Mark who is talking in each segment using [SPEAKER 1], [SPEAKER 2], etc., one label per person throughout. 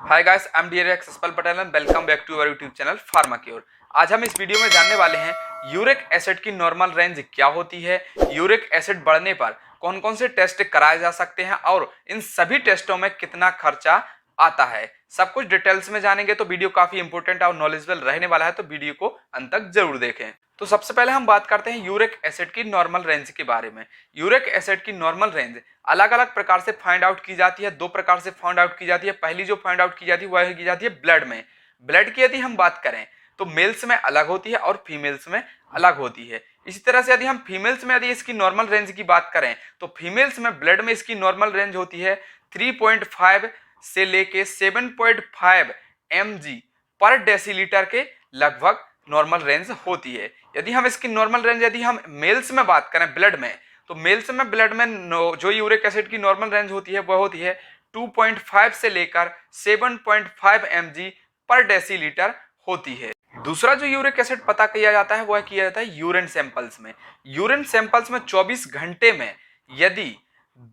[SPEAKER 1] Hi guys, I am dear एक्सपल Patel and welcome back to our YouTube channel Pharmacure. आज हम इस video में जानने वाले हैं यूरिक एसिड की नॉर्मल रेंज क्या होती है, यूरिक एसिड बढ़ने पर कौन कौन से टेस्ट कराए जा सकते हैं और इन सभी टेस्टों में कितना खर्चा आता है। सब कुछ डिटेल्स में जानेंगे तो वीडियो काफी इंपॉर्टेंट और नॉलेजेबल रहने वाला है, तो वीडियो को अंत तक जरूर देखें। तो सबसे पहले हम बात करते हैं यूरिक एसिड की नॉर्मल रेंज के बारे में। यूरिक एसिड की नॉर्मल रेंज अलग अलग प्रकार से फाइंड आउट की जाती है। दो प्रकार से फाइंड आउट की जाती है। पहली जो फाइंड आउट की जाती है वह की जाती है ब्लड में। ब्लड की यदि हम बात करें तो मेल्स में अलग होती है और फीमेल्स में अलग होती है। इसी तरह से यदि हम फीमेल्स में यदि इसकी नॉर्मल रेंज की बात करें तो फीमेल्स में ब्लड में इसकी नॉर्मल रेंज होती है 3.5 से लेके 7.5 mg पर डेसीलीटर के लगभग नॉर्मल रेंज होती है। यदि हम इसकी नॉर्मल रेंज यदि हम मेल्स में बात करें ब्लड में, तो मेल्स में ब्लड में जो यूरिक एसिड की नॉर्मल रेंज होती है वह होती है 2.5 से लेकर 7.5 mg पर डेसीलीटर होती है। दूसरा जो यूरिक एसिड पता किया जाता है वह किया जाता है यूरिन सैंपल्स में। यूरिन सैंपल्स में 24 घंटे में यदि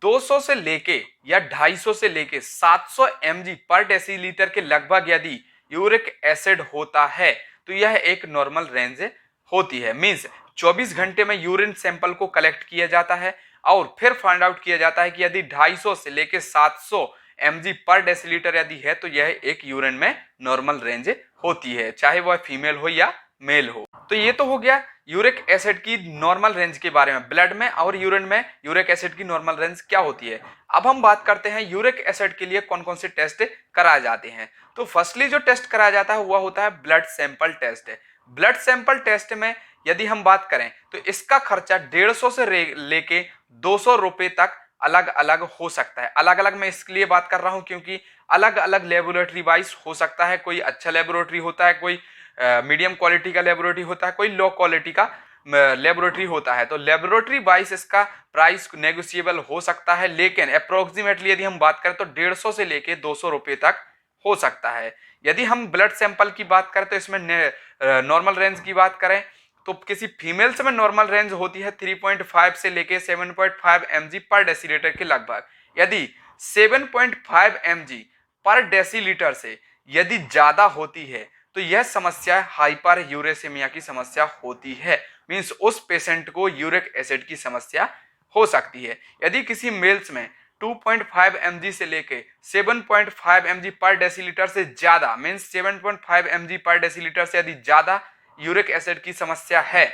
[SPEAKER 1] 200 से लेके या 250 से लेके 700 mg पर डेसीलीटर के लगभग यदि यूरिक एसिड होता है तो यह एक नॉर्मल रेंज होती है। मींस 24 घंटे में यूरिन सैंपल को कलेक्ट किया जाता है और फिर फाइंड आउट किया जाता है कि यदि 250 से लेके 700 mg पर डेसीलीटर यदि है तो यह एक यूरिन में नॉर्मल रेंज होती है, चाहे वह फीमेल हो या मेल हो। तो ये तो हो गया यूरिक एसिड की नॉर्मल रेंज के बारे में। ब्लड में और यूरिन में यूरिक एसिड की नॉर्मल रेंज क्या होती है। अब हम बात करते हैं यूरिक एसिड के लिए कौन कौन से टेस्ट कराए जाते हैं। तो फर्स्टली जो टेस्ट कराया जाता है वह होता है blood sample test. Blood sample test में यदि हम बात करें तो इसका खर्चा 150 से लेके 200 रुपए तक अलग अलग हो सकता है। अलग अलग मैं इसलिए बात कर रहा हूं क्योंकि अलग अलग लेबोरेटरी वाइज हो सकता है। कोई अच्छा लेबोरेटरी होता है, कोई मीडियम क्वालिटी का लेबोरेटरी होता है, कोई लो क्वालिटी का लेबोरेटरी होता है। तो लेबोरेटरी वाइज इसका प्राइस नेगोशिएबल हो सकता है, लेकिन अप्रोक्सीमेटली यदि हम बात करें तो 150 से लेके 200 रुपए तक हो सकता है। यदि हम ब्लड सैंपल की बात करें तो इसमें नॉर्मल रेंज की बात करें तो किसी फीमेल्स में नॉर्मल रेंज होती है 3.5 से लेके 7.5 mg पर डेसीलीटर के लगभग। यदि 7.5 mg पर डेसीलीटर से यदि ज्यादा होती है तो यह समस्या हाइपर यूरेसेमिया की समस्या होती है। मींस उस पेशेंट को यूरिक एसिड की समस्या हो सकती है। यदि किसी मेल्स में 2.5 mg से लेके 7.5 mg पर डेसीलीटर से ज्यादा, मींस 7.5 mg पर डेसीलीटर से यदि ज्यादा यूरिक एसिड की समस्या है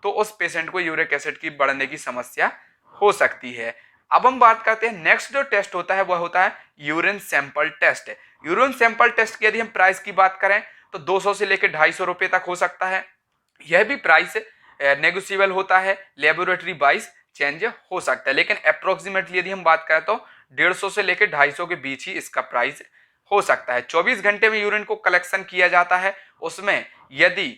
[SPEAKER 1] तो उस पेशेंट को यूरिक एसिड की बढ़ने की समस्या हो सकती है। अब हम बात करते हैं नेक्स्ट जो टेस्ट होता है वह होता है urine sample test. Urine sample test की यदि हम प्राइस की बात करें तो 200 से लेकर 250 रुपए तक हो सकता है। यह भी प्राइस नेगोशिएबल होता है, लेबोरेटरी वाइज चेंज हो सकता है, लेकिन अप्रोक्सीमेटली यदि हम बात करें तो 150 से लेकर 250 के बीच ही इसका प्राइस हो सकता है। 24 घंटे में यूरिन को कलेक्शन किया जाता है, उसमें यदि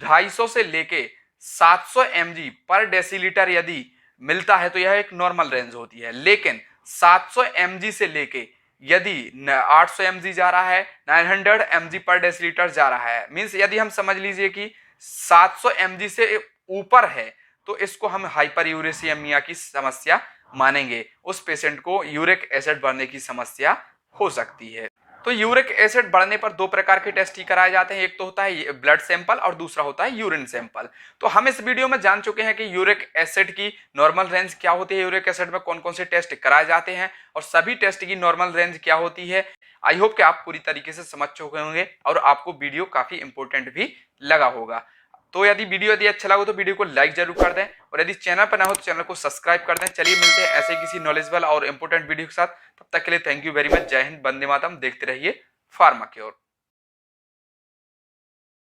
[SPEAKER 1] 250 से लेके 700 mg पर डेसीलीटर यदि मिलता है तो यह एक नॉर्मल रेंज होती है। लेकिन 700 mg से लेके यदि 800 mg जा रहा है, 900 mg पर डेसीलीटर जा रहा है, मींस यदि हम समझ लीजिए कि 700 mg से ऊपर है तो इसको हम हाइपर यूरेसिमिया की समस्या मानेंगे। उस पेशेंट को यूरिक एसिड बढ़ने की समस्या हो सकती है। तो यूरिक एसिड बढ़ने पर दो प्रकार के टेस्ट ही कराए जाते हैं। एक तो होता है ब्लड सैंपल और दूसरा होता है यूरिन सैंपल। तो हम इस वीडियो में जान चुके हैं कि यूरिक एसिड की नॉर्मल रेंज क्या होती है, यूरिक एसिड में कौन कौन से टेस्ट कराए जाते हैं और सभी टेस्ट की नॉर्मल रेंज क्या होती है। आई होप कि आप पूरी तरीके से समझ चुके होंगे और आपको वीडियो काफी इंपॉर्टेंट भी लगा होगा। तो यदि अच्छा लगा तो वीडियो को लाइक जरूर कर दें और यदि चैनल पर ना हो तो चैनल को सब्सक्राइब कर दें। चलिए मिलते हैं ऐसे किसी नॉलेजेबल और इंपॉर्टेंट वीडियो के साथ। तब तक के लिए थैंक यू वेरी मच। जय हिंद, वंदे मातरम। देखते रहिए फार्माक्योर।